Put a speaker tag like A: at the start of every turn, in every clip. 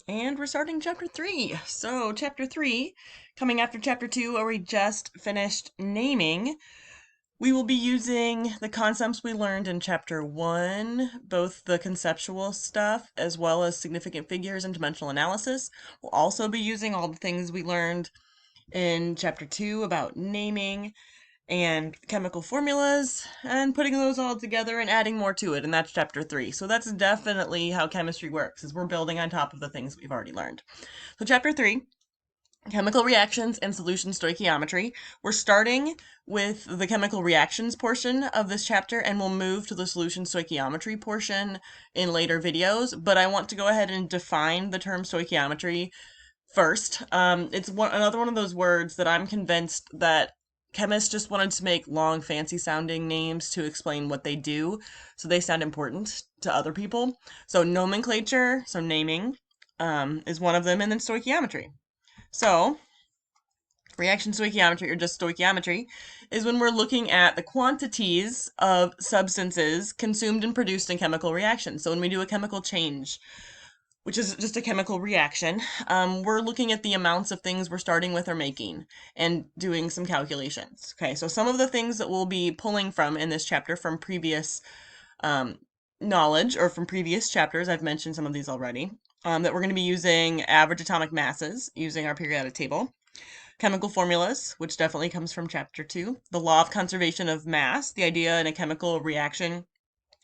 A: And we're starting chapter 3. So, chapter 3, coming after chapter 2, where we just finished naming, we will be using the concepts we learned in chapter 1, both the conceptual stuff as well as significant figures and dimensional analysis. We'll also be using all the things we learned in chapter 2 about naming and chemical formulas and putting those all together and adding more to it, and that's chapter 3. So that's definitely how chemistry works, is we're building on top of the things we've already learned. So chapter 3, chemical reactions and solution stoichiometry. We're starting with the chemical reactions portion of this chapter, and we'll move to the solution stoichiometry portion in later videos, but I want to go ahead and define the term stoichiometry first. It's another one of those words that I'm convinced that chemists just wanted to make long, fancy sounding names to explain what they do, so they sound important to other people. So nomenclature, so naming, is one of them, and then stoichiometry. So reaction stoichiometry, or just stoichiometry, is when we're looking at the quantities of substances consumed and produced in chemical reactions. So when we do a chemical change, which is just a chemical reaction, we're looking at the amounts of things we're starting with or making and doing some calculations. Okay, so some of the things that we'll be pulling from in this chapter from previous knowledge or from previous chapters, I've mentioned some of these already, that we're going to be using average atomic masses using our periodic table. Chemical formulas, which definitely comes from chapter 2. The law of conservation of mass, the idea in a chemical reaction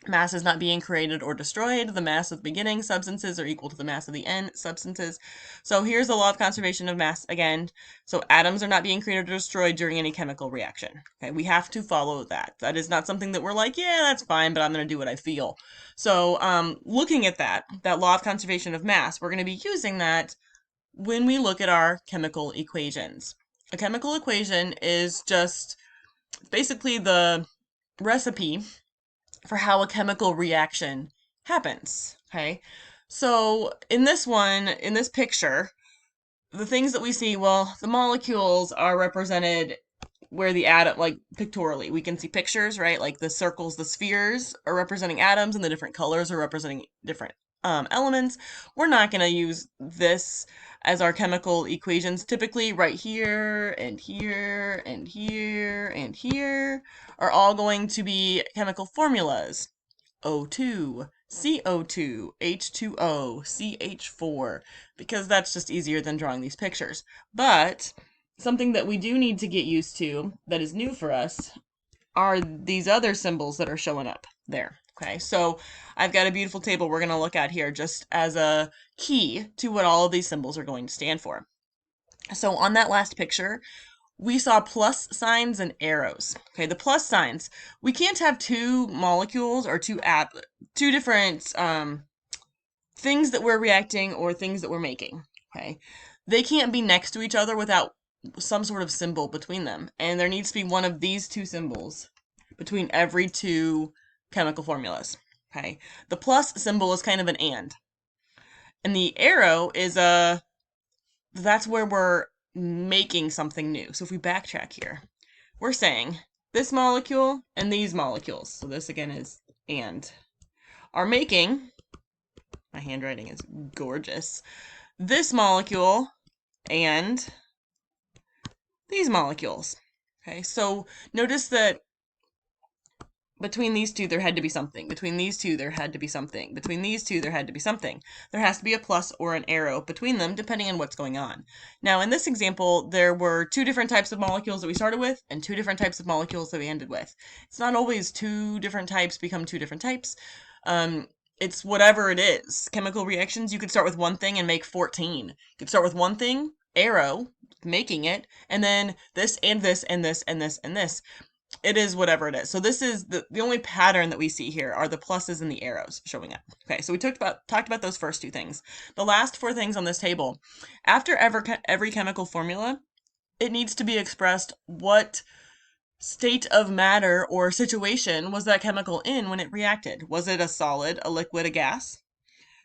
A: mass is not being created or destroyed. The mass of the beginning substances are equal to the mass of the end substances. So here's the law of conservation of mass again. So atoms are not being created or destroyed during any chemical reaction. Okay, we have to follow that. That is not something that we're like, yeah, that's fine, but I'm going to do what I feel. So looking at that law of conservation of mass, we're going to be using that when we look at our chemical equations. A chemical equation is just basically the recipe for how a chemical reaction happens. Okay, so in this picture, the things that we see, well, the molecules are represented where the atom, like pictorially, we can see pictures, right? Like the circles, the spheres are representing atoms, and the different colors are representing different elements. We're not going to use this as our chemical equations. Typically, right here and here and here and here are all going to be chemical formulas. O2, CO2, H2O, CH4, because that's just easier than drawing these pictures. But something that we do need to get used to that is new for us are these other symbols that are showing up there. Okay, so I've got a beautiful table we're going to look at here just as a key to what all of these symbols are going to stand for. So on that last picture, we saw plus signs and arrows. Okay, the plus signs, we can't have two molecules or two different things that we're reacting or things that we're making. Okay, they can't be next to each other without some sort of symbol between them, and there needs to be one of these two symbols between every two chemical formulas. Okay, the plus symbol is kind of an and the arrow is that's where we're making something new. So if we backtrack here, we're saying this molecule and these molecules, so this again is and, are making, my handwriting is gorgeous, this molecule and these molecules. Okay, so notice that between these two, there had to be something. Between these two, there had to be something. Between these two, there had to be something. There has to be a plus or an arrow between them, depending on what's going on. Now, in this example, there were two different types of molecules that we started with and two different types of molecules that we ended with. It's not always two different types become two different types. It's whatever it is. Chemical reactions, you could start with one thing and make 14. You could start with one thing, arrow, making it, and then this and this and this and this and this. It is whatever it is. So this is the only pattern that we see here are the pluses and the arrows showing up. Okay, so we talked about those first two things. The last four things on this table, after every chemical formula, it needs to be expressed what state of matter or situation was that chemical in when it reacted. Was it a solid, a liquid, a gas?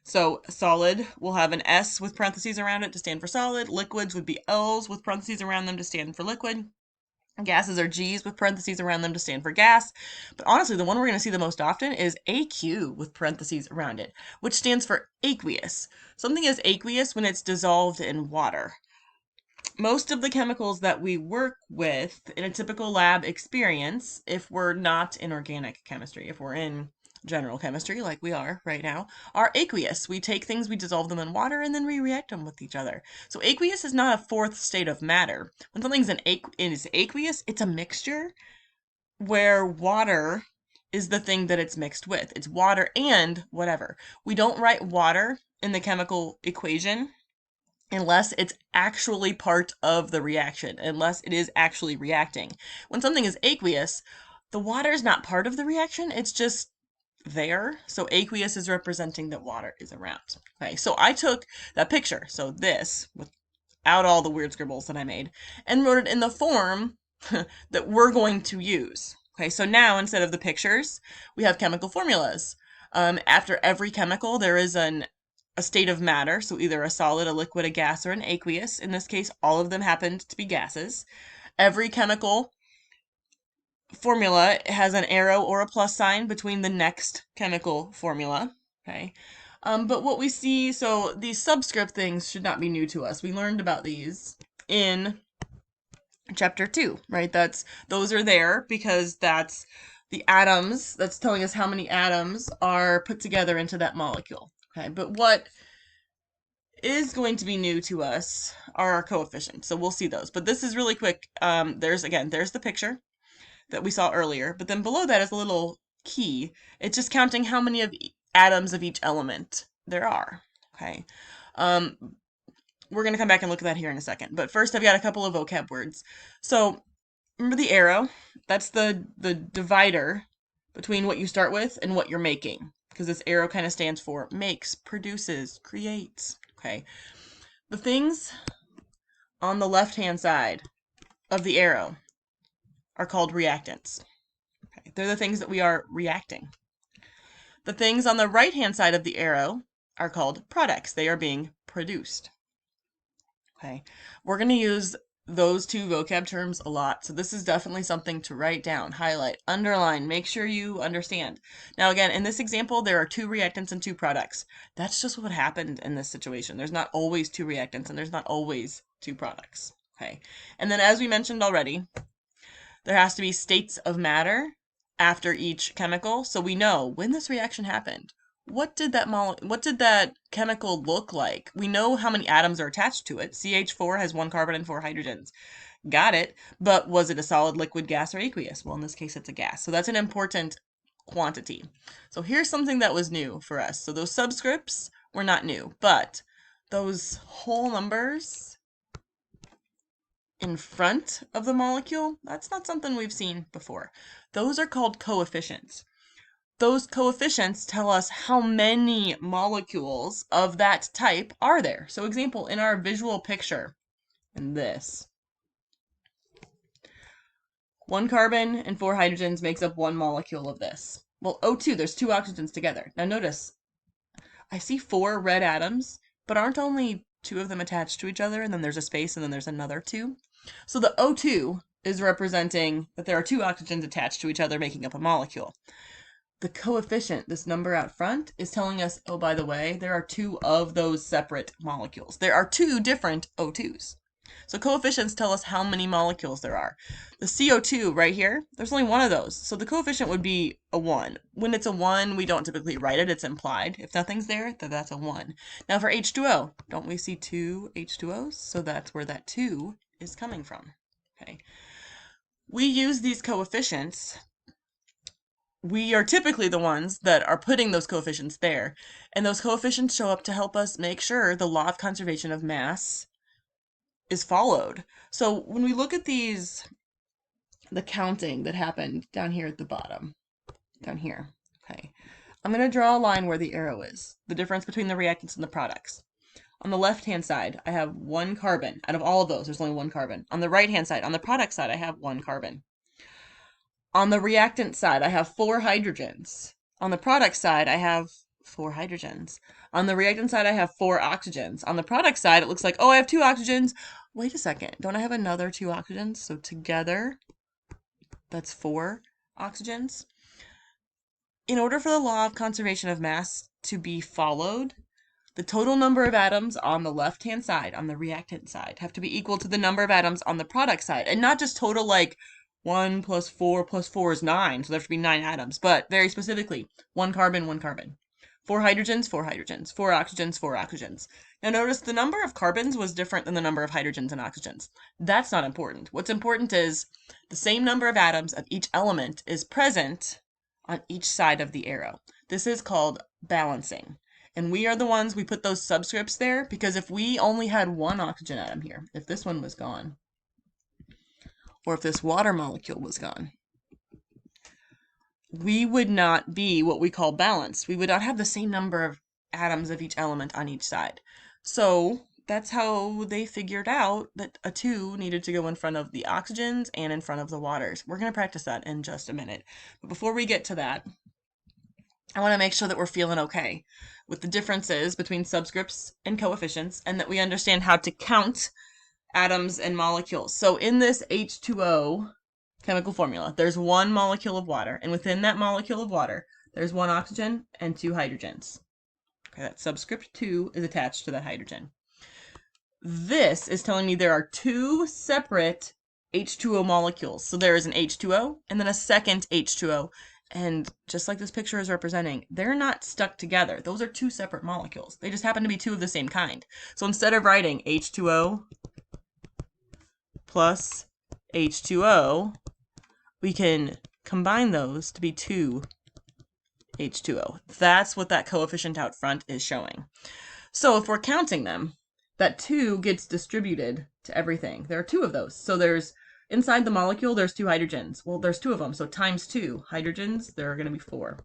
A: So solid will have an S with parentheses around it to stand for solid. Liquids would be L's with parentheses around them to stand for liquid. Gases are G's with parentheses around them to stand for gas. But honestly, the one we're going to see the most often is AQ with parentheses around it, which stands for aqueous. Something is aqueous when it's dissolved in water. Most of the chemicals that we work with in a typical lab experience, if we're not in organic chemistry, if we're in general chemistry like we are right now, are aqueous. We take things, we dissolve them in water, and then we react them with each other. So aqueous is not a fourth state of matter. When something's is aqueous, it's a mixture where water is the thing that it's mixed with. It's water and whatever. We don't write water in the chemical equation unless it's actually part of the reaction, unless it is actually reacting. When something is aqueous, the water is not part of the reaction, it's just there. So aqueous is representing that water is around. Okay, so I took that picture, so this, without all the weird scribbles that I made, and wrote it in the form that we're going to use. Okay, so now instead of the pictures, we have chemical formulas. After every chemical, there is a state of matter, so either a solid, a liquid, a gas, or an aqueous. In this case, all of them happened to be gases. Every chemical formula has an arrow or a plus sign between the next chemical formula, okay? But what we see, so these subscript things should not be new to us. We learned about these in chapter 2, right? Those are there because that's the atoms, that's telling us how many atoms are put together into that molecule. Okay, but what is going to be new to us are our coefficients. So we'll see those. But this is really quick. There's the picture that we saw earlier. But then below that is a little key. It's just counting how many of atoms of each element there are. Okay. We're going to come back and look at that here in a second. But first I've got a couple of vocab words. So remember the arrow? That's the divider between what you start with and what you're making. Because this arrow kind of stands for makes, produces, creates. Okay. The things on the left-hand side of the arrow are called reactants. Okay. They're the things that we are reacting. The things on the right-hand side of the arrow are called products. They are being produced. Okay. We're going to use those two vocab terms a lot. So this is definitely something to write down, highlight, underline, make sure you understand. Now again, in this example, there are 2 reactants and 2 products. That's just what happened in this situation. There's not always 2 reactants and there's not always 2 products. Okay. And then as we mentioned already, there has to be states of matter after each chemical. So we know when this reaction happened. What did that chemical look like? We know how many atoms are attached to it. CH4 has 1 carbon and 4 hydrogens. Got it. But was it a solid, liquid, gas, or aqueous? Well, in this case, it's a gas. So that's an important quantity. So here's something that was new for us. So those subscripts were not new, but those whole numbers in front of the molecule, that's not something we've seen before. Those are called coefficients. Those coefficients tell us how many molecules of that type are there. So example, in our visual picture, in this, 1 carbon and 4 hydrogens makes up 1 molecule of this. Well, O2, there's 2 oxygens together. Now notice, I see 4 red atoms, but aren't only 2 of them attached to each other, and then there's a space, and then there's another 2? So the O2 is representing that there are 2 oxygens attached to each other making up a molecule. The coefficient, this number out front, is telling us, oh, by the way, there are 2 of those separate molecules. There are 2 different O2s. So coefficients tell us how many molecules there are. The CO2 right here, there's only 1 of those. So the coefficient would be a 1. When it's a 1, we don't typically write it. It's implied. If nothing's there, then that's a 1. Now for H2O, don't we see 2 H2Os? So that's where that 2 is coming from. Okay. We use these coefficients. We are typically the ones that are putting those coefficients there. And those coefficients show up to help us make sure the law of conservation of mass is followed. So when we look at these, the counting that happened down here at the bottom, down here, okay, I'm going to draw a line where the arrow is, the difference between the reactants and the products. On the left-hand side, I have 1 carbon. Out of all of those, there's only 1 carbon. On the right-hand side, on the product side, I have 1 carbon. On the reactant side, I have 4 hydrogens. On the product side, I have 4 hydrogens. On the reactant side, I have 4 oxygens. On the product side, it looks like, oh, I have 2 oxygens. Wait a second, don't I have another 2 oxygens? So together, that's 4 oxygens. In order for the law of conservation of mass to be followed, the total number of atoms on the left-hand side, on the reactant side, have to be equal to the number of atoms on the product side. And not just total like 1 plus 4 plus 4 is 9, so there should be 9 atoms, but very specifically, 1 carbon, 1 carbon. 4 hydrogens, 4 hydrogens. 4 oxygens, 4 oxygens. Now notice the number of carbons was different than the number of hydrogens and oxygens. That's not important. What's important is the same number of atoms of each element is present on each side of the arrow. This is called balancing. And we are the ones, we put those subscripts there because if we only had 1 oxygen atom here, if this one was gone, or if this water molecule was gone, we would not be what we call balanced. We would not have the same number of atoms of each element on each side. So that's how they figured out that a 2 needed to go in front of the oxygens and in front of the waters. We're going to practice that in just a minute. But before we get to that, I want to make sure that we're feeling okay with the differences between subscripts and coefficients and that we understand how to count atoms and molecules. So in this H2O chemical formula, there's 1 molecule of water, and within that molecule of water, there's 1 oxygen and 2 hydrogens. Okay, that subscript 2 is attached to that hydrogen. This is telling me there are 2 separate H2O molecules. So there is an H2O and then a second H2O. And just like this picture is representing, they're not stuck together. Those are 2 separate molecules. They just happen to be 2 of the same kind. So instead of writing H2O plus H2O, we can combine those to be 2 H2O. That's what that coefficient out front is showing. So if we're counting them, that 2 gets distributed to everything. There are 2 of those. So there's inside the molecule, there's 2 hydrogens. Well, there's 2 of them, so times 2 hydrogens, there are going to be 4.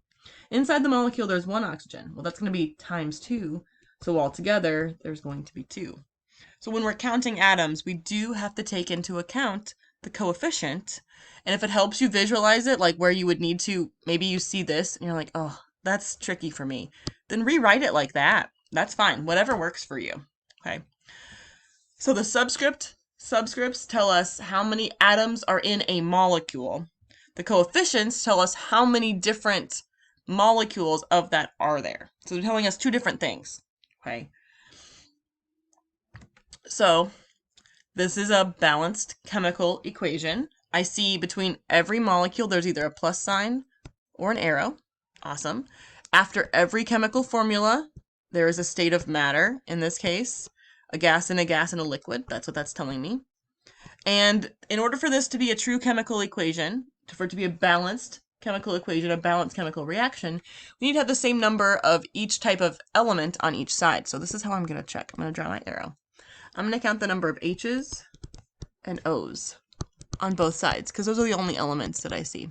A: Inside the molecule, there's 1 oxygen. Well, that's going to be times 2, so altogether, there's going to be 2. So when we're counting atoms, we do have to take into account the coefficient, and if it helps you visualize it, like where you would need to, maybe you see this, and you're like, oh, that's tricky for me, then rewrite it like that. That's fine, whatever works for you, okay? So the subscripts tell us how many atoms are in a molecule. The coefficients tell us how many different molecules of that are there. So they're telling us 2 different things, okay? So this is a balanced chemical equation. I see between every molecule there's either a plus sign or an arrow. Awesome. After every chemical formula, there is a state of matter, in this case, a gas and a liquid. That's what that's telling me. And in order for this to be a true chemical equation, for it to be a balanced chemical equation, a balanced chemical reaction, we need to have the same number of each type of element on each side. So this is how I'm going to check. I'm going to draw my arrow. I'm going to count the number of H's and O's on both sides, because those are the only elements that I see.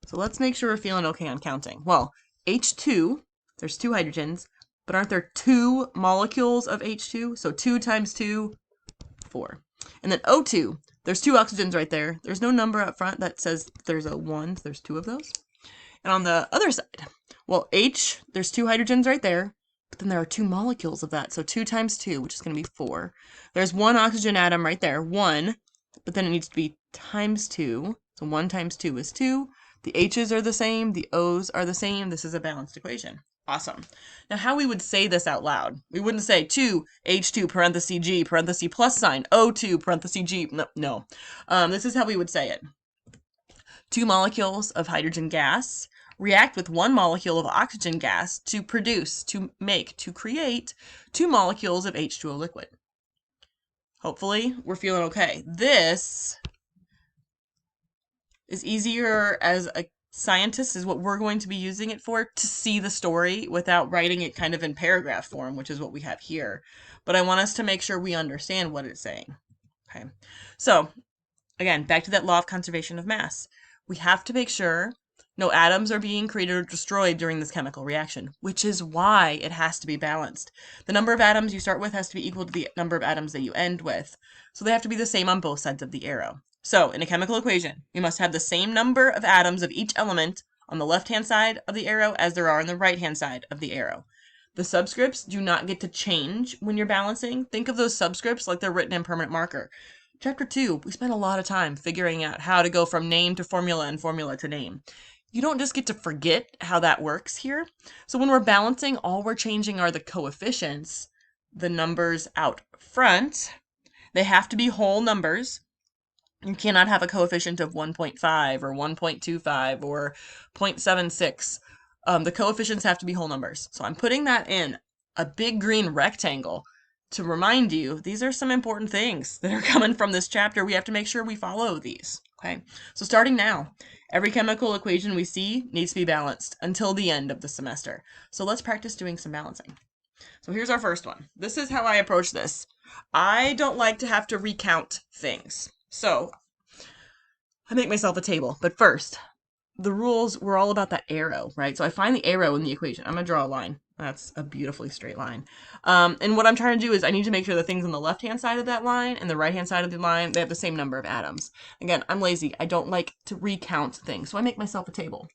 A: So let's make sure we're feeling okay on counting. Well, H2, there's 2 hydrogens, but aren't there 2 molecules of H2? So 2 times 2, 4. And then O2, there's 2 oxygens right there. There's no number up front that says there's a 1, so there's 2 of those. And on the other side, well, H, there's 2 hydrogens right there, but then there are 2 molecules of that. So 2 times 2, which is going to be 4. There's 1 oxygen atom right there, 1, but then it needs to be times 2. So 1 times 2 is 2. The H's are the same, the O's are the same. This is a balanced equation. Awesome. Now how we would say this out loud, we wouldn't say 2H2 parenthesis G parenthesis plus sign O2 parenthesis G. No. This is how we would say it. 2 molecules of hydrogen gas react with 1 molecule of oxygen gas to produce, to make, to create 2 molecules of H2O liquid. Hopefully we're feeling okay. This is easier as a scientist, is what we're going to be using it for, to see the story without writing it kind of in paragraph form, which is what we have here. But I want us to make sure we understand what it's saying. Okay, so again, back to that law of conservation of mass. We have to make sure no atoms are being created or destroyed during this chemical reaction, which is why it has to be balanced. The number of atoms you start with has to be equal to the number of atoms that you end with. So they have to be the same on both sides of the arrow. So in a chemical equation, we must have the same number of atoms of each element on the left-hand side of the arrow as there are on the right-hand side of the arrow. The subscripts do not get to change when you're balancing. Think of those subscripts like they're written in permanent marker. Chapter 2, we spent a lot of time figuring out how to go from name to formula and formula to name. You don't just get to forget how that works here. So when we're balancing, all we're changing are the coefficients, the numbers out front. They have to be whole numbers. You cannot have a coefficient of 1.5 or 1.25 or 0.76. The coefficients have to be whole numbers. So I'm putting that in a big green rectangle to remind you these are some important things that are coming from this chapter. We have to make sure we follow these. Okay, so starting now, every chemical equation we see needs to be balanced until the end of the semester. So let's practice doing some balancing. So here's our first one. This is how I approach this. I don't like to have to recount things. So I make myself a table, but first, the rules were all about that arrow, right? So I find the arrow in the equation. I'm going to draw a line. That's a beautifully straight line. And what I'm trying to do is I need to make sure the things on the left-hand side of that line and the right-hand side of the line, they have the same number of atoms. Again, I'm lazy. I don't like to recount things, so I make myself a table.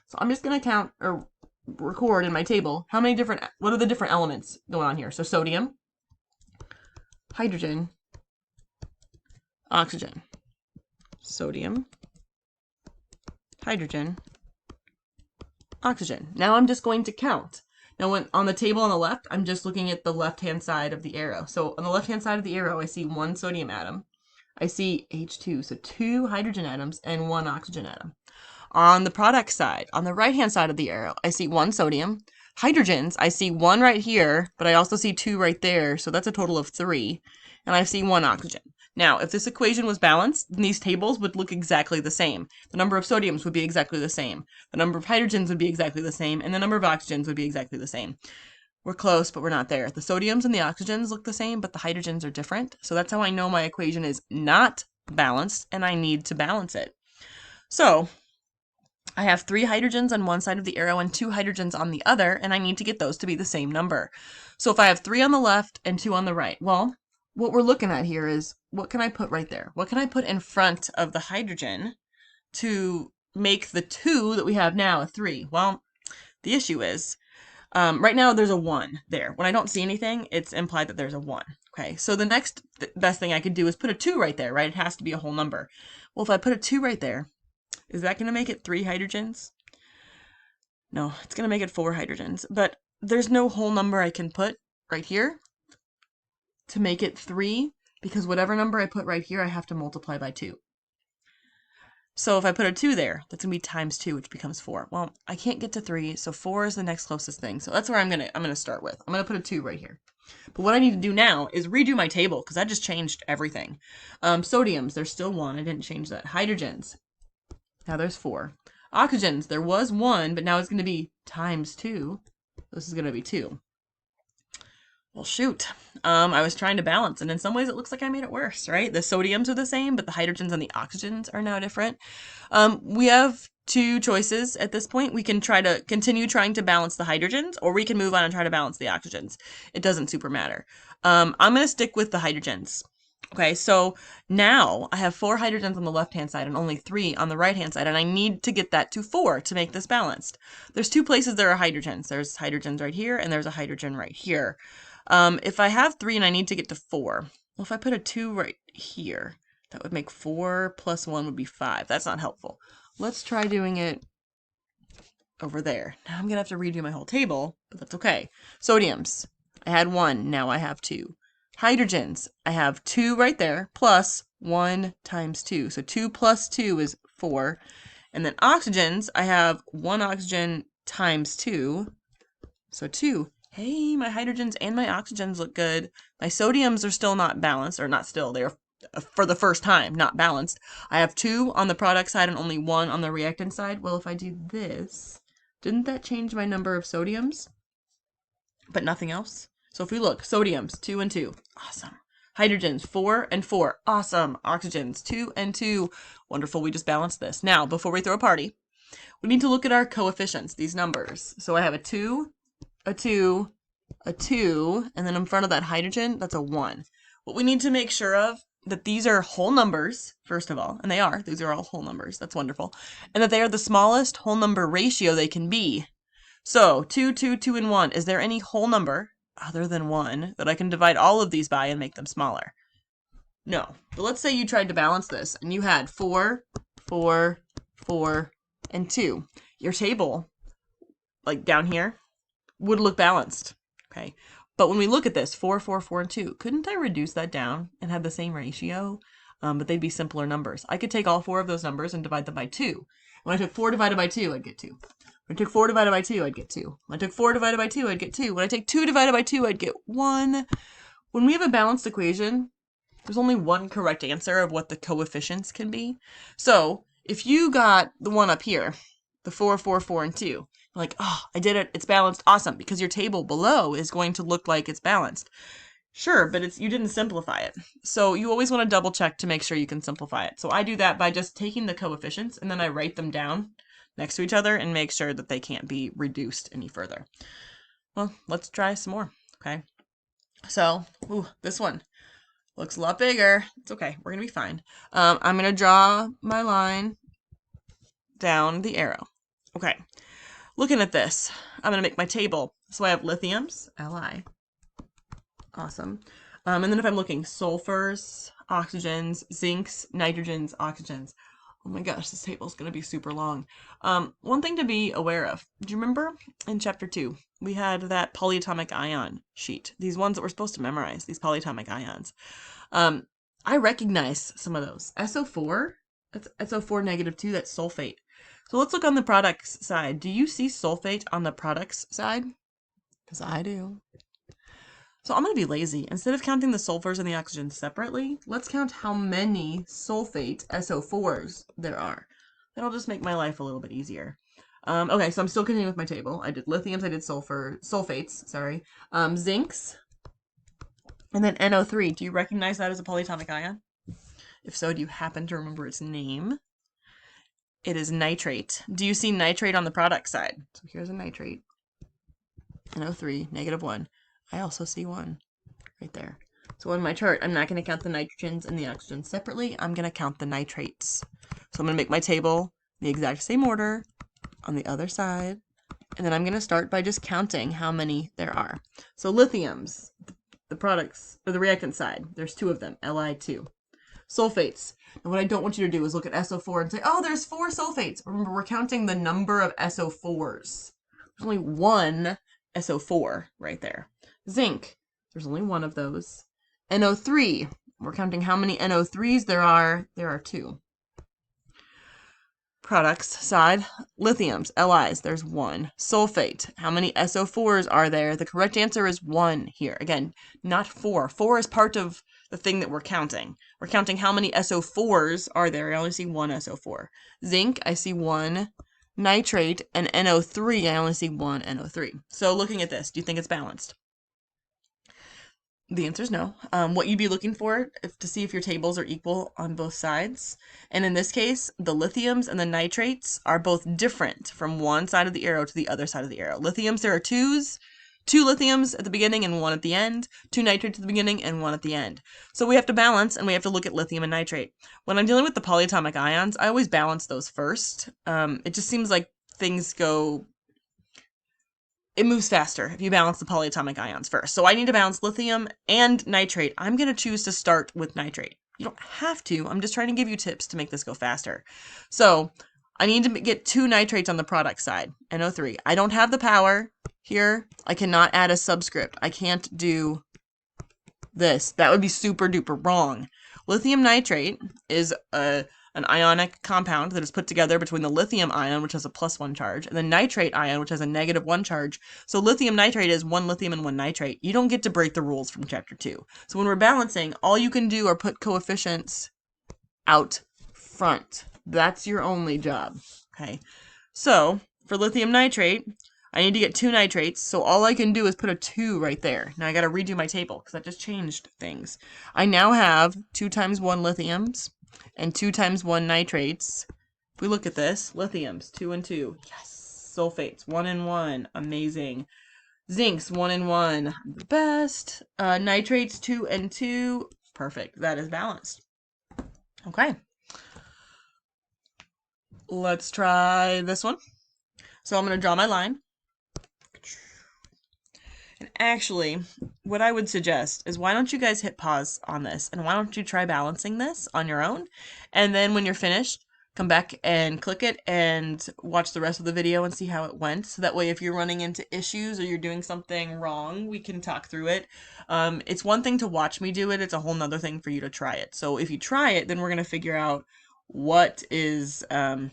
A: So I'm just going to count or record in my table what are the different elements going on here? So sodium, hydrogen, oxygen. Sodium, hydrogen, oxygen. Now I'm just going to count. Now when on the table on the left, I'm just looking at the left-hand side of the arrow. So on the left-hand side of the arrow, I see one sodium atom. I see H2, so 2 hydrogen atoms and 1 oxygen atom. On the product side, on the right-hand side of the arrow, I see 1 sodium. Hydrogens, I see 1 right here, but I also see 2 right there, so that's a total of 3. And I see 1 oxygen. Now, if this equation was balanced, then these tables would look exactly the same. The number of sodiums would be exactly the same. The number of hydrogens would be exactly the same, and the number of oxygens would be exactly the same. We're close, but we're not there. The sodiums and the oxygens look the same, but the hydrogens are different. So that's how I know my equation is not balanced, and I need to balance it. So I have 3 hydrogens on one side of the arrow and 2 hydrogens on the other, and I need to get those to be the same number. So if I have 3 on the left and 2 on the right, well, what we're looking at here is, what can I put right there? What can I put in front of the hydrogen to make the 2 that we have now a 3? Well, the issue is, right now there's a 1 there. When I don't see anything, it's implied that there's a 1. Okay, so the next best thing I could do is put a 2 right there, right? It has to be a whole number. Well, if I put a 2 right there, is that going to make it 3 hydrogens? No, it's going to make it 4 hydrogens. But there's no whole number I can put right here to make it 3, because whatever number I put right here, I have to multiply by 2. So if I put a 2 there, that's going to be times 2, which becomes 4. Well, I can't get to 3, so 4 is the next closest thing. So that's where I'm gonna start with. I'm going to put a 2 right here. But what I need to do now is redo my table, because I just changed everything. Sodiums, there's still 1. I didn't change that. Hydrogens, now there's 4. Oxygens, there was 1, but now it's going to be times 2. This is going to be 2. Well, shoot. I was trying to balance, and in some ways it looks like I made it worse, right? The sodiums are the same, but the hydrogens and the oxygens are now different. We have 2 choices at this point. We can try to continue trying to balance the hydrogens, or we can move on and try to balance the oxygens. It doesn't super matter. I'm going to stick with the hydrogens. Okay, so now I have 4 hydrogens on the left-hand side and only 3 on the right-hand side, and I need to get that to 4 to make this balanced. There's 2 places there are hydrogens. There's hydrogens right here, and there's a hydrogen right here. If I have 3 and I need to get to 4, well, if I put a 2 right here, that would make 4 plus 1 would be 5. That's not helpful. Let's try doing it over there. Now I'm going to have to redo my whole table, but that's okay. Sodiums, I had 1, now I have 2. Hydrogens, I have 2 right there, plus 1 times 2. So 2 plus 2 is 4. And then oxygens, I have 1 oxygen times 2, so 2. Hey, my hydrogens and my oxygens look good. My sodiums are still not balanced, or not still, they're for the first time not balanced. I have 2 on the product side and only 1 on the reactant side. Well, if I do this, didn't that change my number of sodiums? But nothing else? So if we look, sodiums, 2 and 2, awesome. Hydrogens, 4 and 4, awesome. Oxygens, 2 and 2, wonderful, we just balanced this. Now, before we throw a party, we need to look at our coefficients, these numbers. So I have a 2, a 2, a 2, and then in front of that hydrogen, that's a 1. What we need to make sure of that these are whole numbers, first of all, and they are. These are all whole numbers. That's wonderful. And that they are the smallest whole number ratio they can be. So 2, 2, 2, and 1. Is there any whole number other than 1 that I can divide all of these by and make them smaller? No. But let's say you tried to balance this and you had 4, 4, 4, and 2. Your table, like down here, would look balanced. Okay. But when we look at this, 4, 4, 4, and 2, couldn't I reduce that down and have the same ratio? But they'd be simpler numbers. I could take all 4 of those numbers and divide them by 2. When I took 4 divided by 2, I'd get 2. When I took 4 divided by 2, I'd get 2. When I took 4 divided by 2, I'd get 2. When I take 2 divided by 2, I'd get 1. When we have a balanced equation, there's only one correct answer of what the coefficients can be. So if you got the one up here, the 4, 4, 4, and 2, you're like, oh, I did it. It's balanced. Awesome. Because your table below is going to look like it's balanced. Sure, but you didn't simplify it. So you always want to double check to make sure you can simplify it. So I do that by just taking the coefficients and then I write them down next to each other and make sure that they can't be reduced any further. Well, let's try some more. Okay. So, this one looks a lot bigger. It's okay. We're going to be fine. I'm going to draw my line down the arrow. Okay. Looking at this, I'm going to make my table. So I have lithiums, Li. Awesome. And then if I'm looking, sulfurs, oxygens, zincs, nitrogens, oxygens. Oh my gosh, this table is going to be super long. One thing to be aware of. Do you remember in chapter 2, we had that polyatomic ion sheet? These ones that we're supposed to memorize, these polyatomic ions. I recognize some of those. SO4, that's SO4 negative 2, that's sulfate. So let's look on the products side. Do you see sulfate on the products side? Because I do. So I'm going to be lazy. Instead of counting the sulfurs and the oxygens separately, let's count how many sulfate SO4s there are. That'll just make my life a little bit easier. Okay, so I'm still continuing with my table. I did lithiums, I did sulfates, sorry. Zincs, and then NO3. Do you recognize that as a polyatomic ion? If so, do you happen to remember its name? It is nitrate. Do you see nitrate on the product side? So here's a nitrate. NO3, negative 1. I also see 1 right there. So on my chart, I'm not going to count the nitrogens and the oxygens separately. I'm going to count the nitrates. So I'm going to make my table the exact same order on the other side. And then I'm going to start by just counting how many there are. So lithiums, the products, or the reactant side, there's 2 of them, Li2. Sulfates. And what I don't want you to do is look at SO4 and say, oh, there's 4 sulfates. Remember, we're counting the number of SO4s. There's only 1 SO4 right there. Zinc, there's only 1 of those. NO3, we're counting how many NO3s there are. There are 2. Products side, lithiums, Lis, there's 1. Sulfate, how many SO4s are there? The correct answer is 1 here. Again, not 4. 4 is part of the thing that we're counting. We're counting how many SO4s are there. I only see 1 SO4. Zinc, I see 1. Nitrate, and NO3, I only see 1 NO3. So looking at this, do you think it's balanced? The answer is no. What you'd be looking for is to see if your tables are equal on both sides. And in this case, the lithiums and the nitrates are both different from one side of the arrow to the other side of the arrow. Lithiums, there are 2s. 2 lithiums at the beginning and 1 at the end. 2 nitrates at the beginning and 1 at the end. So we have to balance and we have to look at lithium and nitrate. When I'm dealing with the polyatomic ions, I always balance those first. It just seems like things go... It moves faster if you balance the polyatomic ions first. So I need to balance lithium and nitrate. I'm going to choose to start with nitrate. You don't have to. I'm just trying to give you tips to make this go faster. So I need to get 2 nitrates on the product side, NO3. I don't have the power here. I cannot add a subscript. I can't do this. That would be super duper wrong. Lithium nitrate is an ionic compound that is put together between the lithium ion, which has a +1 charge, and the nitrate ion, which has a -1 charge. So lithium nitrate is 1 lithium and 1 nitrate. You don't get to break the rules from chapter 2. So when we're balancing, all you can do are put coefficients out front. That's your only job. Okay. So for lithium nitrate, I need to get 2 nitrates. So all I can do is put a 2 right there. Now I got to redo my table because that just changed things. I now have 2 times 1 lithiums and 2 times 1 nitrates. If we look at this, lithiums, 2 and 2. Yes. Sulfates, 1 and 1. Amazing. Zincs, 1 and 1. The best. Nitrates, 2 and 2. Perfect. That is balanced. Okay. Let's try this one. So I'm going to draw my line. And actually, what I would suggest is why don't you guys hit pause on this and why don't you try balancing this on your own? And then when you're finished, come back and click it and watch the rest of the video and see how it went. So that way, if you're running into issues or you're doing something wrong, we can talk through it. It's one thing to watch me do it. It's a whole nother thing for you to try it. So if you try it, then we're going to figure out what is going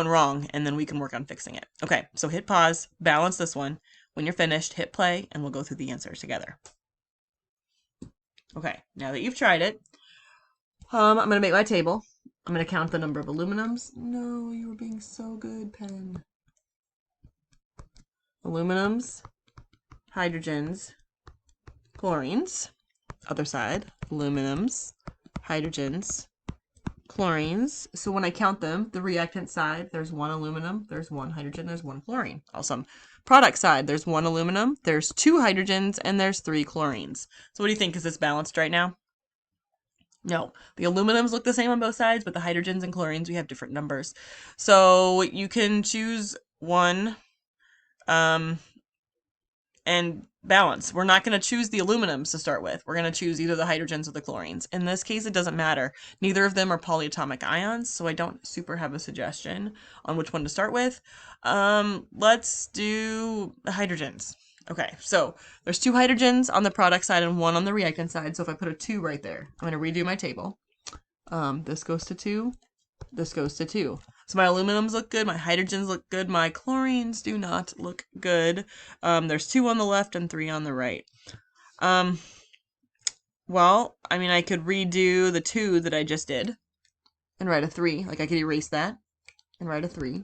A: wrong, and then we can work on fixing it. Okay, so hit pause, balance this one. When you're finished, hit play, and we'll go through the answers together. Okay, now that you've tried it, I'm going to make my table. I'm going to count the number of aluminums. No, you were being so good, pen. Aluminums, hydrogens, chlorines. Other side, aluminums, hydrogens, chlorines. So when I count them, the reactant side, there's 1 aluminum, there's 1 hydrogen, there's 1 chlorine. Awesome. Product side, there's 1 aluminum, there's 2 hydrogens, and there's 3 chlorines. So what do you think? Is this balanced right now? No. The aluminums look the same on both sides, but the hydrogens and chlorines, we have different numbers. So you can choose one and balance. We're not going to choose the aluminums to start with. We're going to choose either the hydrogens or the chlorines. In this case, it doesn't matter. Neither of them are polyatomic ions, so I don't super have a suggestion on which one to start with. Let's do the hydrogens. Okay, so there's 2 hydrogens on the product side and 1 on the reactant side. So if I put a 2 right there, I'm going to redo my table. This goes to 2. This goes to 2. So my aluminums look good, my hydrogens look good, my chlorines do not look good. There's 2 on the left and 3 on the right. Well, I mean, I could redo the 2 that I just did and write a 3. Like, I could erase that and write a 3.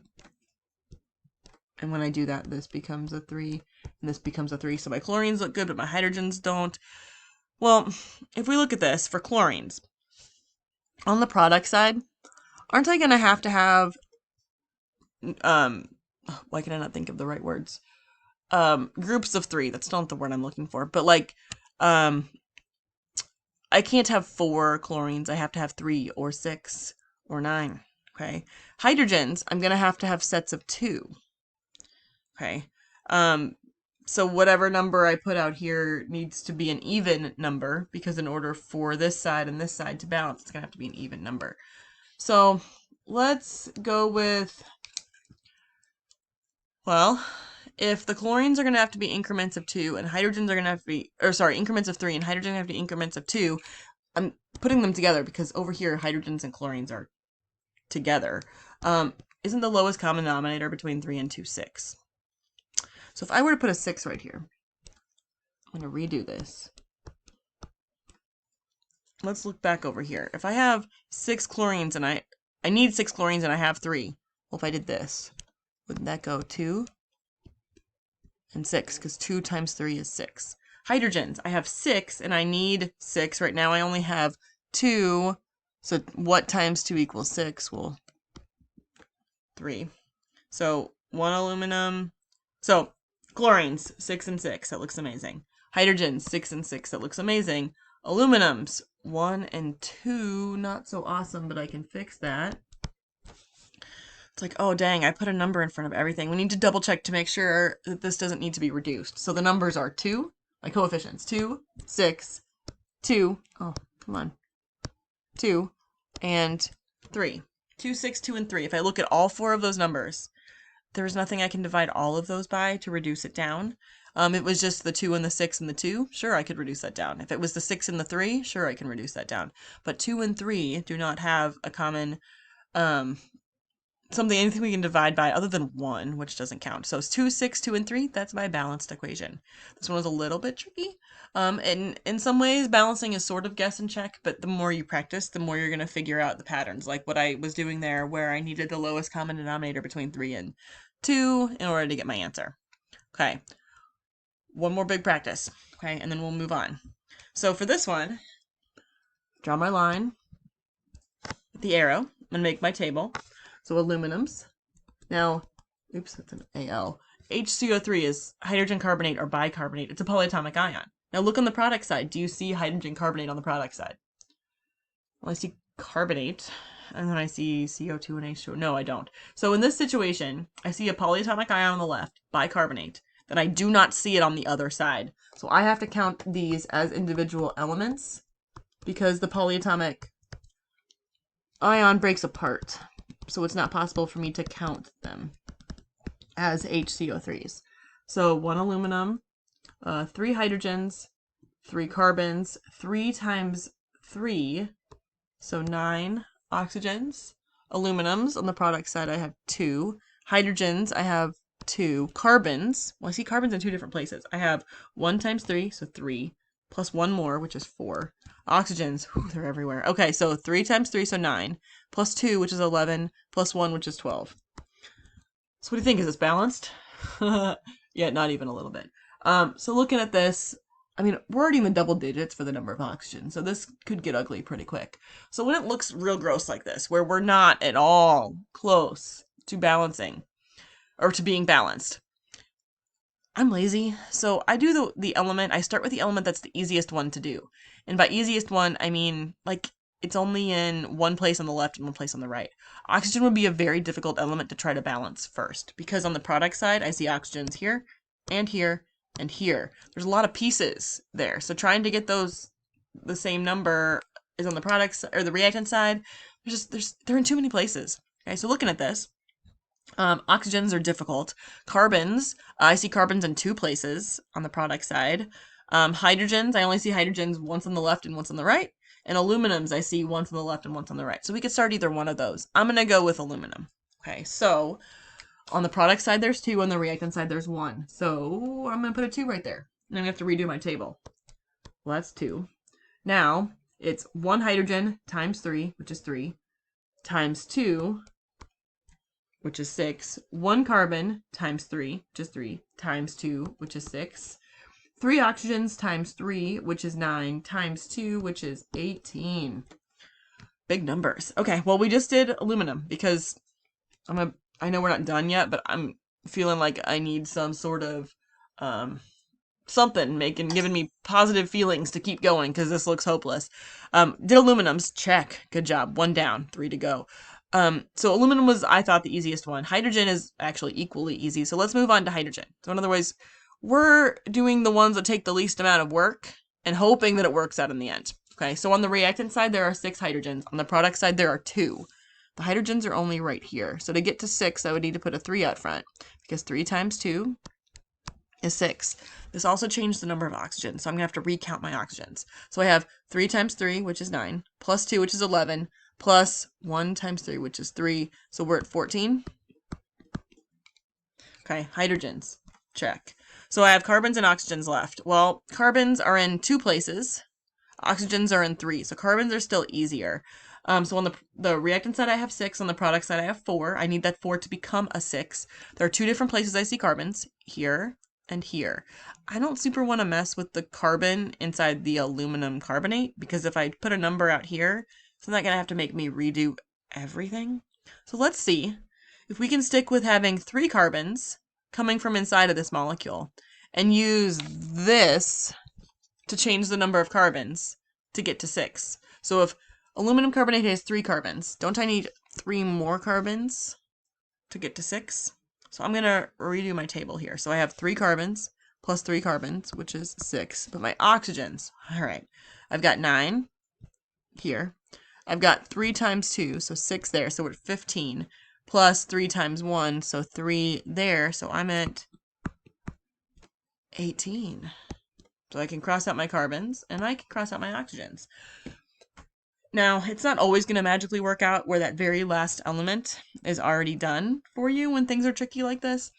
A: And when I do that, this becomes a 3, and this becomes a 3. So my chlorines look good, but my hydrogens don't. Well, if we look at this, for chlorines, on the product side, aren't I going to have, why can I not think of the right words? Groups of 3. That's not the word I'm looking for. But, like, I can't have 4 chlorines. I have to have 3 or 6 or 9. Okay. Hydrogens, I'm going to have sets of 2. Okay. So whatever number I put out here needs to be an even number, because in order for this side and this side to balance, it's going to have to be an even number. So let's go with, well, if the chlorines are going to have to be increments of 2 and hydrogens are going to have to be, or sorry, increments of 3 and hydrogen have to be increments of 2, I'm putting them together because over here hydrogens and chlorines are together. Isn't the lowest common denominator between 3 and 2 6? So if I were to put a 6 right here, I'm going to redo this. Let's look back over here. If I have 6 chlorines and I need 6 chlorines and I have 3, well, if I did this, wouldn't that go 2 and 6? Because 2 times 3 is 6. Hydrogens, I have 6 and I need 6. Right now I only have 2. So what times 2 equals 6? Well, 3. So 1 aluminum. So chlorines, 6 and 6. That looks amazing. Hydrogens, 6 and 6. That looks amazing. Aluminums, 1 and 2. Not so awesome, but I can fix that. It's like, oh, dang, I put a number in front of everything. We need to double check to make sure that this doesn't need to be reduced. So the numbers are 2, my coefficients, 2, 6, 2, oh, come on, 2, and 3. 2, 6, 2, and 3. If I look at all 4 of those numbers, there's nothing I can divide all of those by to reduce it down. It was just the 2 and the 6 and the 2, sure, I could reduce that down. If it was the 6 and the 3, sure, I can reduce that down. But 2 and 3 do not have a common, anything we can divide by other than 1, which doesn't count. So it's 2, 6, 2, and 3, that's my balanced equation. This one was a little bit tricky. And in some ways, balancing is sort of guess and check, but the more you practice, the more you're going to figure out the patterns, like what I was doing there, where I needed the lowest common denominator between 3 and 2 in order to get my answer. Okay, one more big practice, okay, and then we'll move on. So for this one, draw my line with the arrow. I'm going to make my table. So aluminums. Now, oops, that's an Al. HCO3 is hydrogen carbonate or bicarbonate. It's a polyatomic ion. Now look on the product side. Do you see hydrogen carbonate on the product side? Well, I see carbonate, and then I see CO2 and H2O. No, I don't. So in this situation, I see a polyatomic ion on the left, bicarbonate. Then I do not see it on the other side. So I have to count these as individual elements because the polyatomic ion breaks apart. So it's not possible for me to count them as HCO3s. So 1 aluminum, 3 hydrogens, 3 carbons, 3 times 3, so 9 oxygens. Aluminums, on the product side, I have 2. Hydrogens, I have 2. Carbons, well, I see carbons in 2 different places. I have 1 times 3, so 3, plus 1 more, which is 4. Oxygens, whew, they're everywhere. Okay, so 3 times 3, so 9, plus 2, which is 11, plus 1, which is 12. So what do you think? Is this balanced? Yeah, not even a little bit. So looking at this, I mean, we're already in the double digits for the number of oxygen, so this could get ugly pretty quick. So when it looks real gross like this, where we're not at all close to balancing, or to being balanced, I'm lazy, so I do the element, I start with the element that's the easiest one to do. And by easiest one, I mean, like, it's only in one place on the left and one place on the right. Oxygen would be a very difficult element to try to balance first, because on the product side, I see oxygens here, and here, and here. There's a lot of pieces there, so trying to get those the same number is on the products or the reactant side. They're in too many places. Okay, so looking at this, oxygens are difficult. Carbons, I see carbons in 2 places on the product side. Hydrogens, I only see hydrogens once on the left and once on the right. And aluminums, I see once on the left and once on the right. So we could start either one of those. I'm going to go with aluminum. Okay, so on the product side, there's 2. On the reactant side, there's 1. So I'm going to put a 2 right there. And I'm going to have to redo my table. Well, that's 2. Now, it's 1 hydrogen times 3, which is 3, times 2, which is 6. 1 carbon times 3, which is 3, times 2, which is 6. 3 oxygens times 3, which is 9, times 2, which is 18. Big numbers. Okay, well, we just did aluminum because I know we're not done yet, but I'm feeling like I need some sort of something giving me positive feelings to keep going because this looks hopeless. Did aluminums, check. Good job. 1 down, 3 to go. So aluminum was, I thought, the easiest one. Hydrogen is actually equally easy. So let's move on to hydrogen. So in other words, we're doing the ones that take the least amount of work and hoping that it works out in the end. Okay, so on the reactant side, there are 6 hydrogens. On the product side, there are 2. The hydrogens are only right here. So to get to 6, I would need to put a 3 out front because 3 times 2 is 6. This also changed the number of oxygens, so I'm going to have to recount my oxygens. So I have 3 times 3, which is 9, plus 2, which is 11, plus 1 times 3, which is 3. So we're at 14. Okay, hydrogens, check. So I have carbons and oxygens left. Well, carbons are in 2 places. Oxygens are in 3, so carbons are still easier. So on the reactant side, I have 6. On the product side, I have 4. I need that 4 to become a 6. There are 2 different places I see carbons, here and here. I don't super want to mess with the carbon inside the aluminum carbonate, because if I put a number out here, it's not going to have to make me redo everything. So let's see if we can stick with having 3 carbons coming from inside of this molecule and use this to change the number of carbons to get to 6. So if aluminum carbonate has 3 carbons, don't I need 3 more carbons to get to 6? So I'm going to redo my table here. So I have 3 carbons plus 3 carbons, which is 6. But my oxygens, all right, I've got 9 here. I've got 3 times 2, so 6 there, so we're at 15. Plus 3 times 1, so 3 there, so I'm at 18. So I can cross out my carbons, and I can cross out my oxygens. Now, it's not always going to magically work out where that very last element is already done for you when things are tricky like this,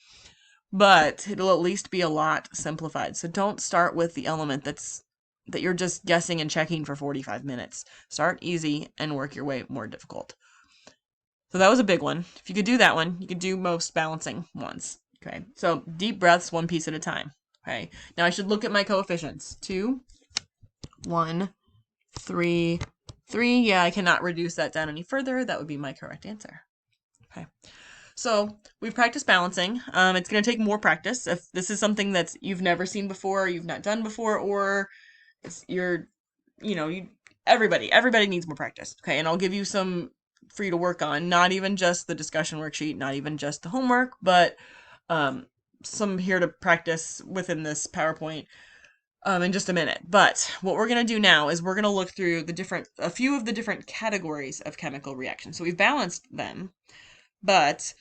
A: but it'll at least be a lot simplified. So don't start with the element that you're just guessing and checking for 45 minutes. Start easy and work your way more difficult. So that was a big one. If you could do that one, you could do most balancing ones. Okay, so deep breaths, 1 piece at a time. Okay, now I should look at my coefficients. 2, 1, 3, 3. Yeah, I cannot reduce that down any further. That would be my correct answer. Okay, So we've practiced balancing. It's going to take more practice. If this is something that you've never seen before, you've not done before, or everybody needs more practice. Okay, and I'll give you some for you to work on. Not even just the discussion worksheet, not even just the homework, but some here to practice within this PowerPoint in just a minute. But what we're going to do now is we're going to look through a few of the different categories of chemical reactions. So we've balanced them, but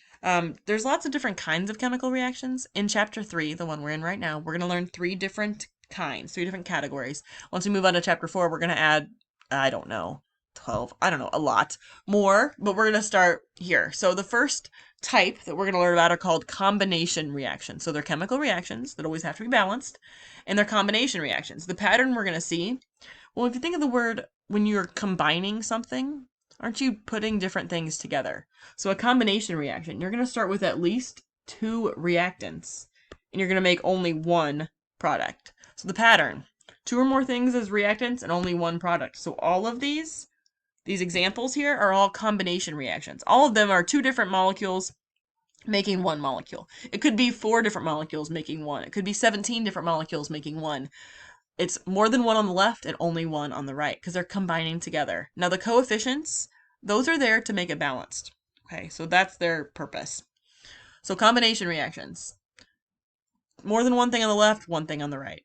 A: there's lots of different kinds of chemical reactions. In chapter 3, the one we're in right now, we're going to learn 3 different kinds, 3 different categories. Once we move on to chapter 4, we're going to add, I don't know, 12, I don't know, a lot more, but we're going to start here. So the first type that we're going to learn about are called combination reactions. So they're chemical reactions that always have to be balanced, and they're combination reactions. The pattern we're going to see, well, if you think of the word when you're combining something, aren't you putting different things together? So a combination reaction, you're going to start with at least 2 reactants, and you're going to make only 1 product. So the pattern, 2 or more things as reactants and only 1 product. So all of these examples here are all combination reactions. All of them are 2 different molecules making 1 molecule. It could be 4 different molecules making 1. It could be 17 different molecules making 1. It's more than 1 on the left and only 1 on the right because they're combining together. Now the coefficients, those are there to make it balanced. Okay, so that's their purpose. So combination reactions. More than 1 thing on the left, 1 thing on the right.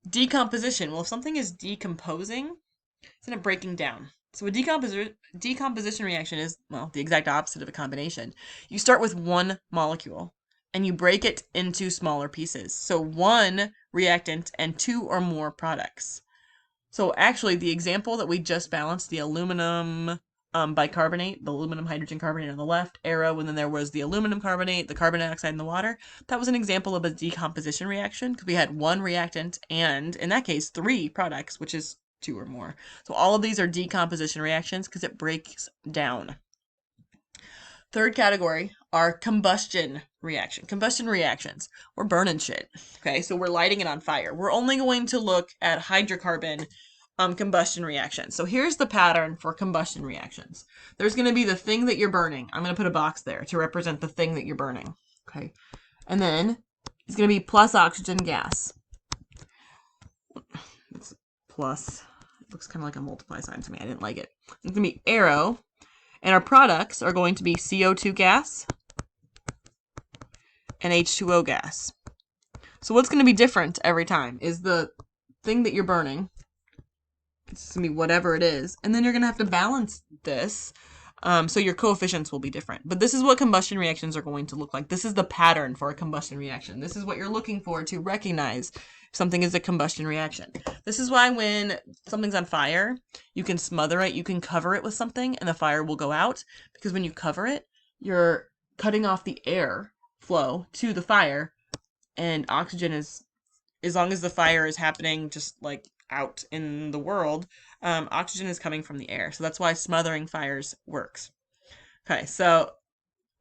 A: Decomposition. Well, if something is decomposing, it's not breaking down. So a decomposition reaction is, well, the exact opposite of a combination. You start with 1 molecule and you break it into smaller pieces. So 1 reactant and 2 or more products. So actually the example that we just balanced, the aluminum bicarbonate, the aluminum hydrogen carbonate on the left arrow, and then there was the aluminum carbonate, the carbon dioxide in the water. That was an example of a decomposition reaction because we had 1 reactant and, in that case, 3 products, which is 2 or more. So all of these are decomposition reactions because it breaks down. Third category are combustion reaction. Combustion reactions. We're burning shit. Okay, so we're lighting it on fire. We're only going to look at hydrocarbon combustion reactions. So here's the pattern for combustion reactions. There's going to be the thing that you're burning. I'm going to put a box there to represent the thing that you're burning. Okay, and then it's going to be plus oxygen gas. It's plus. It looks kind of like a multiply sign to me. I didn't like it. It's going to be arrow. And our products are going to be CO2 gas and H2O gas. So what's going to be different every time is the thing that you're burning. It's going to be whatever it is. And then you're going to have to balance this. So your coefficients will be different. But this is what combustion reactions are going to look like. This is the pattern for a combustion reaction. This is what you're looking for to recognize if something is a combustion reaction. This is why when something's on fire, you can smother it, you can cover it with something, and the fire will go out. Because when you cover it, you're cutting off the air flow to the fire, and oxygen is, as long as the fire is happening just like out in the world, oxygen is coming from the air. So that's why smothering fires works. Okay, so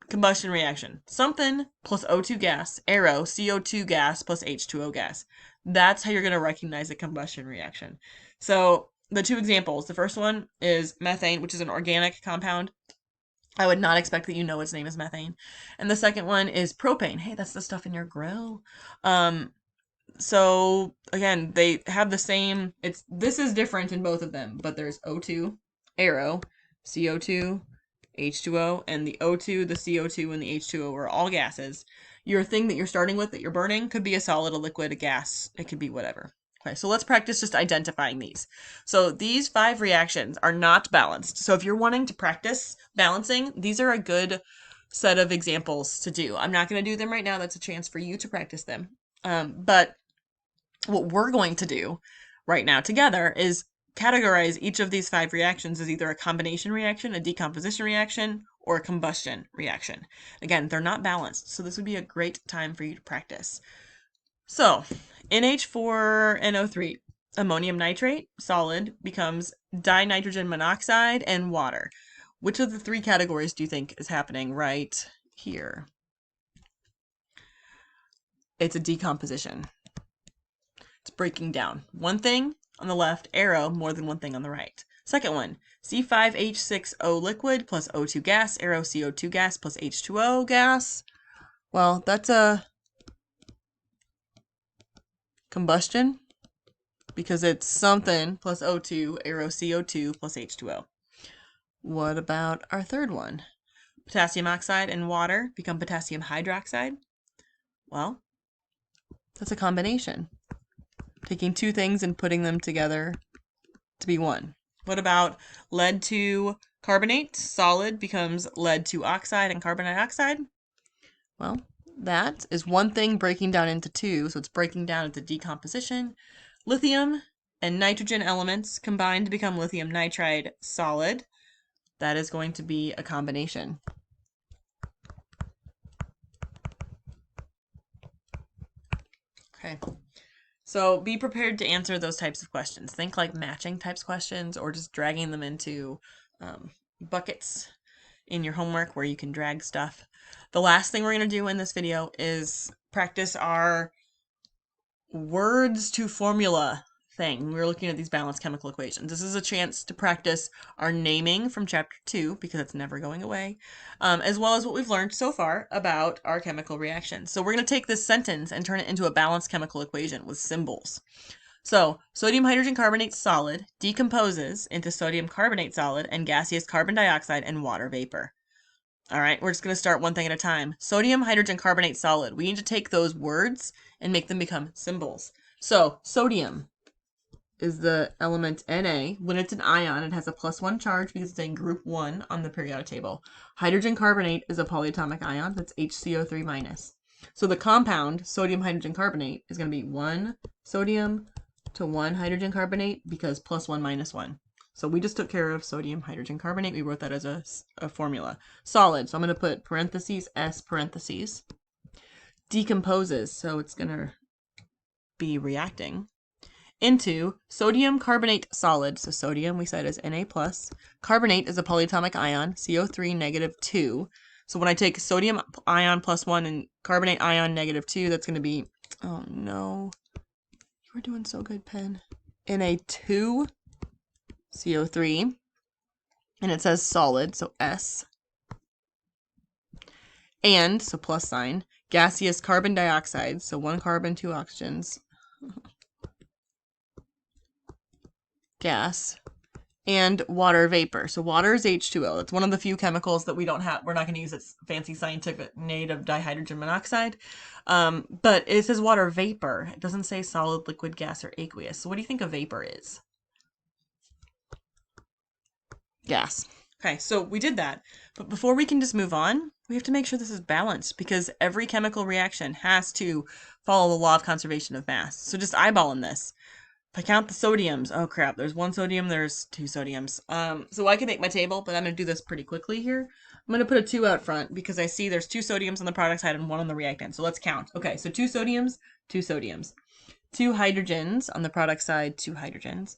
A: combustion reaction. Something plus O2 gas, arrow, CO2 gas plus H2O gas. That's how you're going to recognize a combustion reaction. So the 2 examples. The first one is methane, which is an organic compound. I would not expect that you know its name is methane. And the second one is propane. Hey, that's the stuff in your grill. So again, they have the same, this is different in both of them, but there's O2, arrow, CO2, H2O, and the O2, the CO2, and the H2O are all gases. Your thing that you're starting with, that you're burning, could be a solid, a liquid, a gas. It could be whatever. Okay, so let's practice just identifying these. So these 5 reactions are not balanced. So if you're wanting to practice balancing, these are a good set of examples to do. I'm not going to do them right now. That's a chance for you to practice them. But what we're going to do right now together is categorize each of these 5 reactions as either a combination reaction, a decomposition reaction, or a combustion reaction. Again, they're not balanced, so this would be a great time for you to practice. So, NH4NO3, ammonium nitrate, solid, becomes dinitrogen monoxide and water. Which of the 3 categories do you think is happening right here? It's a decomposition. It's breaking down. 1 thing on the left, arrow, more than 1 thing on the right. Second one, C5H6O liquid plus O2 gas, arrow CO2 gas plus H2O gas. Well, that's a combustion because it's something plus O2, arrow CO2 plus H2O. What about our third one? Potassium oxide and water become potassium hydroxide. Well, that's a combination. Taking two things and putting them together to be one. What about lead to carbonate? Solid becomes lead to oxide and carbon dioxide. Well, that is one thing breaking down into two, so it's breaking down into decomposition. Lithium and nitrogen elements combine to become lithium nitride solid. That is going to be a combination. Okay. So be prepared to answer those types of questions. Think like matching types questions or just dragging them into buckets in your homework where you can drag stuff. The last thing we're going to do in this video is practice our words to formula thing. We're looking at these balanced chemical equations. This is a chance to practice our naming from chapter 2 because it's never going away, as well as what we've learned so far about our chemical reactions. So we're going to take this sentence and turn it into a balanced chemical equation with symbols. So sodium hydrogen carbonate solid decomposes into sodium carbonate solid and gaseous carbon dioxide and water vapor. All right, we're just going to start one thing at a time. Sodium hydrogen carbonate solid. We need to take those words and make them become symbols. So sodium is the element Na. When it's an ion, it has a +1 charge because it's in group 1 on the periodic table. Hydrogen carbonate is a polyatomic ion. That's HCO3-. So the compound, sodium hydrogen carbonate, is going to be 1 sodium to 1 hydrogen carbonate because +1 - 1. So we just took care of sodium hydrogen carbonate. We wrote that as a formula. Solid, so I'm going to put parentheses, S parentheses. Decomposes, so it's going to be reacting into sodium carbonate solid. So sodium we said is Na+. Carbonate is a polyatomic ion, CO3 -2. So when I take sodium ion +1 and carbonate ion -2, that's going to be, oh no, you were doing so good, pen. Na2 CO3, and it says solid, so S. And, so plus sign, gaseous carbon dioxide, so 1 carbon, 2 oxygens. Gas, and water vapor. So water is H2O. It's one of the few chemicals that we don't have. We're not going to use its fancy scientific name of dihydrogen monoxide. But it says water vapor. It doesn't say solid, liquid, gas, or aqueous. So what do you think a vapor is? Gas. Okay, so we did that. But before we can just move on, we have to make sure this is balanced because every chemical reaction has to follow the law of conservation of mass. So just eyeballing this. If I count the sodiums, oh crap, there's 1 sodium, there's 2 sodiums. So I can make my table, but I'm going to do this pretty quickly here. I'm going to put a 2 out front because I see there's 2 sodiums on the product side and 1 on the reactant. So let's count. Okay, so 2 sodiums, 2 sodiums. 2 hydrogens on the product side, 2 hydrogens.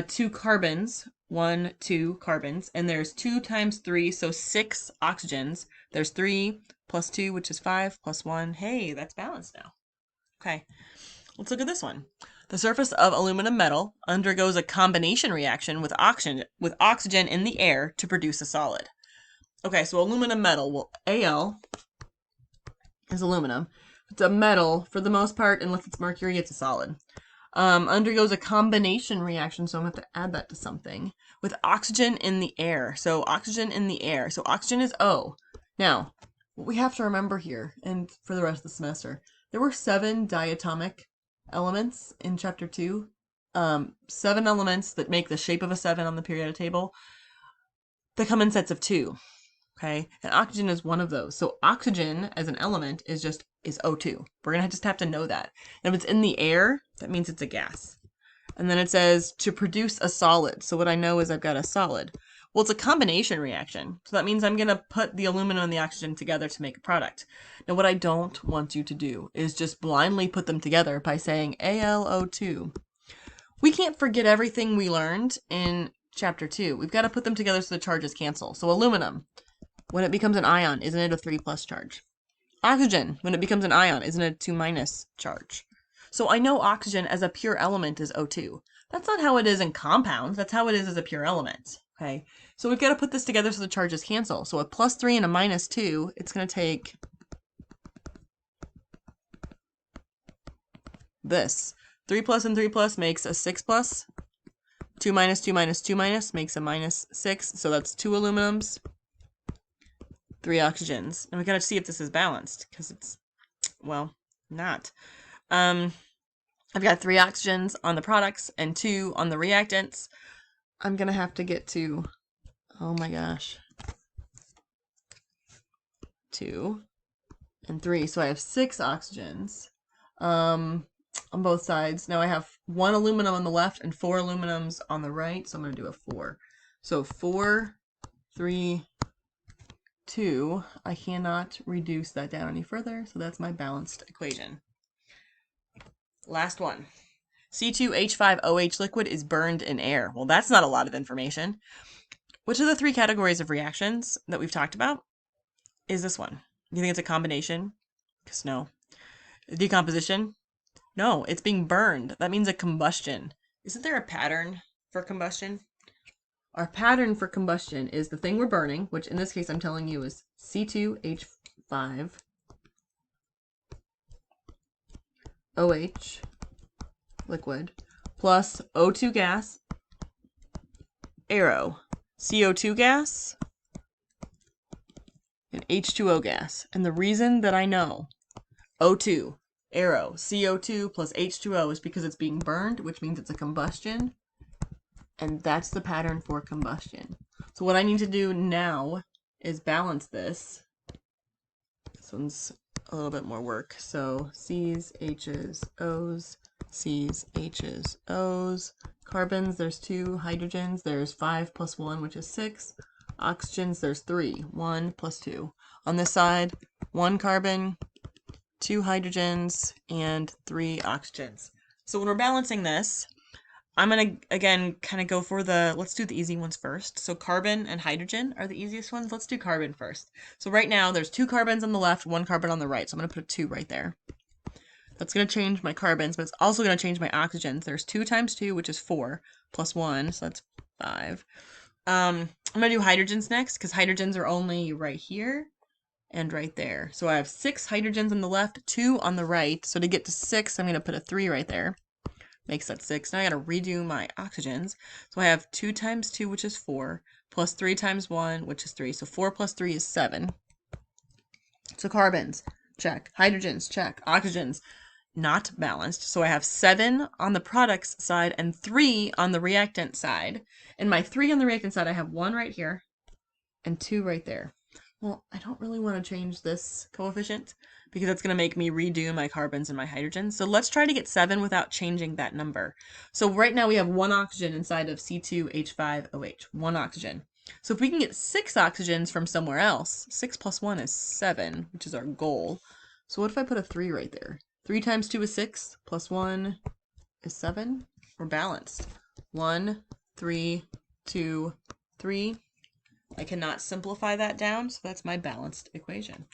A: 2 carbons, 1, 2 carbons. And there's 2 times 3, so 6 oxygens. There's 3 plus 2, which is 5, plus 1. Hey, that's balanced now. Okay, let's look at this one. The surface of aluminum metal undergoes a combination reaction with oxygen in the air to produce a solid. Okay, so aluminum metal, well, Al is aluminum. It's a metal, for the most part, unless it's mercury, it's a solid. Undergoes a combination reaction, so I'm going to have to add that to something, with oxygen in the air. So oxygen in the air. So oxygen is O. Now, what we have to remember here, and for the rest of the semester, there were 7 diatomic elements in chapter 2. 7 elements that make the shape of a 7 on the periodic table that come in sets of 2. Okay, and oxygen is one of those. So oxygen as an element is O2. We're gonna just have to know that. And if it's in the air, that means it's a gas. And then it says to produce a solid. So what I know is I've got a solid. Well, it's a combination reaction. So that means I'm going to put the aluminum and the oxygen together to make a product. Now, what I don't want you to do is just blindly put them together by saying AlO2. We can't forget everything we learned in chapter 2. We've got to put them together so the charges cancel. So aluminum, when it becomes an ion, isn't it a 3+ charge? Oxygen, when it becomes an ion, isn't it a 2- charge? So I know oxygen as a pure element is O2. That's not how it is in compounds. That's how it is as a pure element. Okay, so we've got to put this together so the charges cancel. So a +3 and a -2, it's going to take this. 3 plus and 3 plus makes a 6 plus. 2 minus 2 minus 2 minus makes a -6. So that's 2 aluminums, 3 oxygens. And we got to see if this is balanced because it's, well, not. I've got 3 oxygens on the products and 2 on the reactants. I'm going to have to get to, oh my gosh, 2 and 3. So I have 6 oxygens on both sides. Now I have 1 aluminum on the left and 4 aluminums on the right. So I'm going to do a 4. So 4, 3, 2. I cannot reduce that down any further. So that's my balanced equation. Last one. C2H5OH liquid is burned in air. Well, that's not a lot of information. Which of the 3 categories of reactions that we've talked about is this one? Do you think it's a combination? Because no. Decomposition? No, it's being burned. That means a combustion. Isn't there a pattern for combustion? Our pattern for combustion is the thing we're burning, which in this case I'm telling you is C2H5OH liquid plus O2 gas, arrow, CO2 gas, and H2O gas. And the reason that I know O2, arrow, CO2 plus H2O is because it's being burned, which means it's a combustion. And that's the pattern for combustion. So what I need to do now is balance this. This one's a little bit more work. So C's, H's, O's, C's, H's, O's. Carbons, there's 2. Hydrogens, there's 5 plus 1, which is 6. Oxygens, there's 3. 1 plus 2. On this side, 1 carbon, 2 hydrogens, and 3 oxygens. So when we're balancing this, I'm going to, again, kind of go for the, let's do the easy ones first. So carbon and hydrogen are the easiest ones. Let's do carbon first. So right now, there's 2 carbons on the left, 1 carbon on the right. So I'm going to put a 2 right there. That's going to change my carbons, but it's also going to change my oxygens. There's 2 times 2, which is 4, plus 1, so that's 5. I'm going to do hydrogens next, because hydrogens are only right here and right there. So I have 6 hydrogens on the left, 2 on the right. So to get to 6, I'm going to put a 3 right there. Makes that 6. Now I got to redo my oxygens. So I have 2 times 2, which is 4, plus 3 times 1, which is 3. So 4 plus 3 is 7. So carbons, check. Hydrogens, check. Oxygens, not balanced. So I have 7 on the products side and 3 on the reactant side. And my 3 on the reactant side, I have 1 right here and 2 right there. Well, I don't really want to change this coefficient because that's going to make me redo my carbons and my hydrogens. So let's try to get 7 without changing that number. So right now we have 1 oxygen inside of C2H5OH, 1 oxygen. So if we can get 6 oxygens from somewhere else, 6 plus 1 is 7, which is our goal. So what if I put a 3 right there? 3 times 2 is 6, plus 1 is 7. We're balanced. 1, 3, 2, 3. I cannot simplify that down, so that's my balanced equation.